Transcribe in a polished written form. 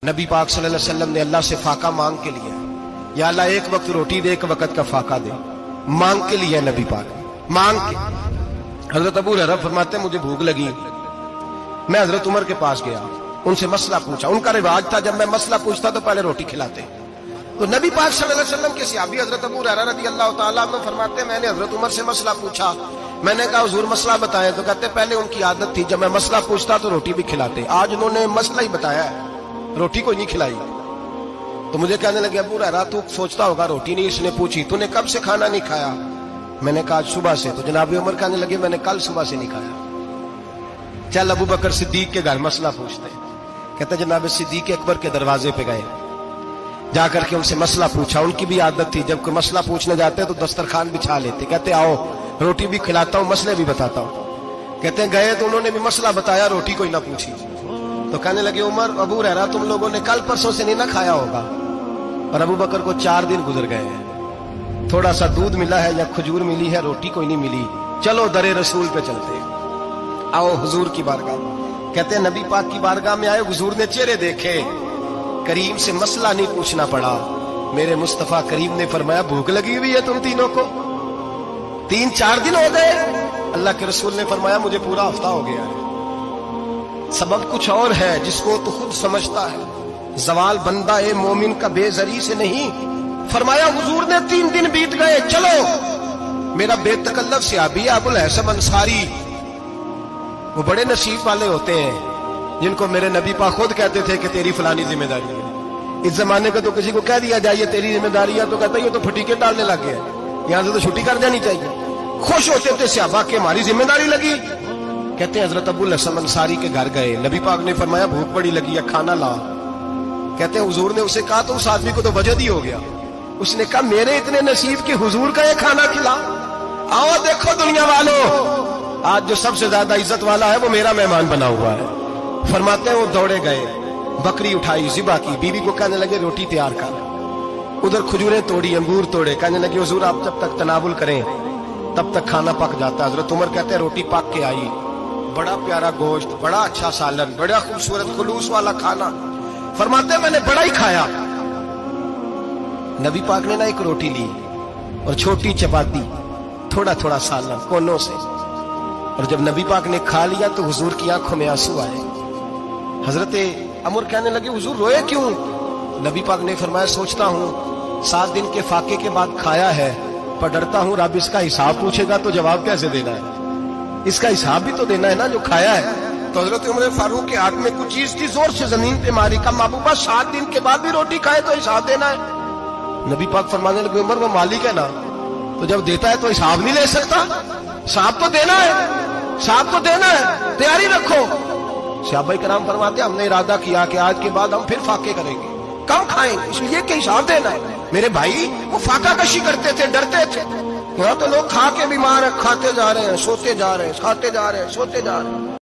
نبی پاک صلی اللہ علیہ وسلم نے اللہ سے فاقہ مانگ کے لیا، یا اللہ ایک وقت روٹی دے، ایک وقت کا فاقہ دے، مانگ کے لیا نبی پاک مانگ کے۔ حضرت ابو ہریرہ فرماتے ہیں مجھے بھوک لگی، میں حضرت عمر کے پاس گیا، ان سے مسئلہ پوچھا۔ ان کا رواج تھا جب میں مسئلہ پوچھتا تو پہلے روٹی کھلاتے۔ تو نبی پاک صلی اللہ علیہ وسلم کے صحابی حضرت ابو ہریرہ رضی اللہ تعالیٰ عنہ فرماتے ہیں میں نے حضرت عمر سے مسئلہ پوچھا، میں نے کہا حضور مسئلہ بتائیں، تو کہتے پہلے ان کی عادت تھی جب میں مسئلہ پوچھتا تو روٹی بھی کھلاتے، آج انہوں نے مسئلہ ہی بتایا ہے، روٹی کوئی نہیں کھلائی۔ تو مجھے کہنے لگے ابو ہریرہ تو سوچتا ہوگا روٹی نہیں اس نے پوچھی، تو نے کب سے کھانا نہیں کھایا؟ میں نے کہا آج صبح سے۔ تو جناب عمر کہنے لگے میں نے کل صبح سے نہیں کھایا، چل ابو بکر صدیق کے گھر مسئلہ پوچھتے۔ کہتے جناب صدیق اکبر کے دروازے پہ گئے، جا کر کے ان سے مسئلہ پوچھا۔ ان کی بھی عادت تھی جب کوئی مسئلہ پوچھنے جاتے تو دسترخوان بچھا لیتے، کہتے آؤ روٹی بھی کھلاتا ہوں مسئلے بھی بتاتا ہوں۔ کہتے ہیں گئے تو انہوں نے بھی مسئلہ بتایا، روٹی کوئی نہ پوچھی۔ تو کہنے لگے عمر ابو ہریرہ تم لوگوں نے کل پرسوں سے نہیں نہ کھایا ہوگا۔ اور ابو بکر کو 4 دن گزر گئے ہیں، تھوڑا سا دودھ ملا ہے یا کھجور ملی ہے، روٹی کوئی نہیں ملی، چلو در رسول پہ چلتے، آؤ حضور کی بارگاہ۔ کہتے ہیں نبی پاک کی بارگاہ میں آئے، حضور نے چہرے دیکھے، کریم سے مسئلہ نہیں پوچھنا پڑا۔ میرے مصطفیٰ کریم نے فرمایا بھوک لگی ہوئی ہے تم تینوں کو، 3-4 دن ہو گئے۔ اللہ کے رسول نے فرمایا مجھے پورا ہفتہ ہو گیا ہے۔ سبب کچھ اور ہے جس کو تو خود سمجھتا ہے، زوال بندہ اے مومن کا بے زری سے نہیں۔ فرمایا حضور نے 3 دن بیت گئے، چلو۔ میرا بے تکلف صحابی ابو الحسن انصاری، وہ بڑے نصیب والے ہوتے ہیں جن کو میرے نبی پاک خود کہتے تھے کہ تیری فلانی ذمہ داری ہے۔ اس زمانے کا تو کسی کو کہہ دیا جائے تیری ذمہ داری ہے تو کہتا ہے یہ تو پھٹیکے ڈالنے لگ گیا، یہاں سے تو چھٹی کر جانی چاہیے۔ خوش ہوتے تھے صحابہ کہ ہماری ذمہ داری لگی۔ کہتے ہیں حضرت ابو الحسن انصاری کے گھر گئے، نبی پاک نے فرمایا بھوک بڑی لگی ہے کھانا لا۔ کہتے ہیں حضور نے اسے کہا تو اس آدمی کو تو وجد ہی ہو گیا، اس نے کہا میرے اتنے نصیب کہ حضور کا یہ کھانا کھلا۔ آؤ دیکھو دنیا والوں، آج جو سب سے زیادہ عزت والا ہے وہ میرا مہمان بنا ہوا ہے۔ فرماتے ہیں وہ دوڑے گئے، بکری اٹھائی، ذبح کی، بیوی کو کہنے لگے روٹی تیار کر، ادھر کھجوریں توڑی، انگور توڑے، کہنے لگے حضور آپ جب تک تناول کریں تب تک کھانا پک جاتا ہے۔ حضرت عمر کہتے ہیں روٹی پک کے آئی، بڑا پیارا گوشت، بڑا اچھا سالن، بڑا خوبصورت خلوص والا کھانا۔ فرماتے ہیں میں نے بڑا ہی کھایا۔ نبی پاک نے نہ ایک روٹی لی اور چھوٹی چپاتی، تھوڑا تھوڑا سالن کونوں سے، اور جب نبی پاک نے کھا لیا تو حضور کی آنکھوں میں آنسو آئے۔ حضرت عمر کہنے لگے حضور روئے کیوں؟ نبی پاک نے فرمایا سوچتا ہوں 7 دن کے فاقے کے بعد کھایا ہے، پر ڈرتا ہوں رب اس کا حساب پوچھے گا تو جواب کیسے دینا ہے، اس کا حساب بھی تو دینا ہے نا جو کھایا ہے۔ تو حضرت عمر فاروق کے ہاتھ میں کچھ چیز تھی، زور سے زمین پہ ماری، کہا محبوبہ 7 دن کے بعد بھی روٹی کھائے تو حساب دینا ہے؟ نبی پاک فرمانے لگے عمر وہ مالک ہے نا، تو جب دیتا ہے تو حساب نہیں لے سکتا، حساب تو دینا ہے، حساب تو دینا ہے، تیاری رکھو۔ صحابہ کرام فرماتے ہم نے ارادہ کیا کہ آج کے بعد ہم پھر فاقے کریں گے، کم کھائیں گے، اس لیے کہ حساب دینا ہے۔ میرے بھائی وہ فاقہ کشی کرتے تھے، ڈرتے تھے۔ یہاں تو لوگ کھا کے بیمار ہیں، کھاتے جا رہے ہیں، سوتے جا رہے ہیں، کھاتے جا رہے ہیں، سوتے جا رہے ہیں۔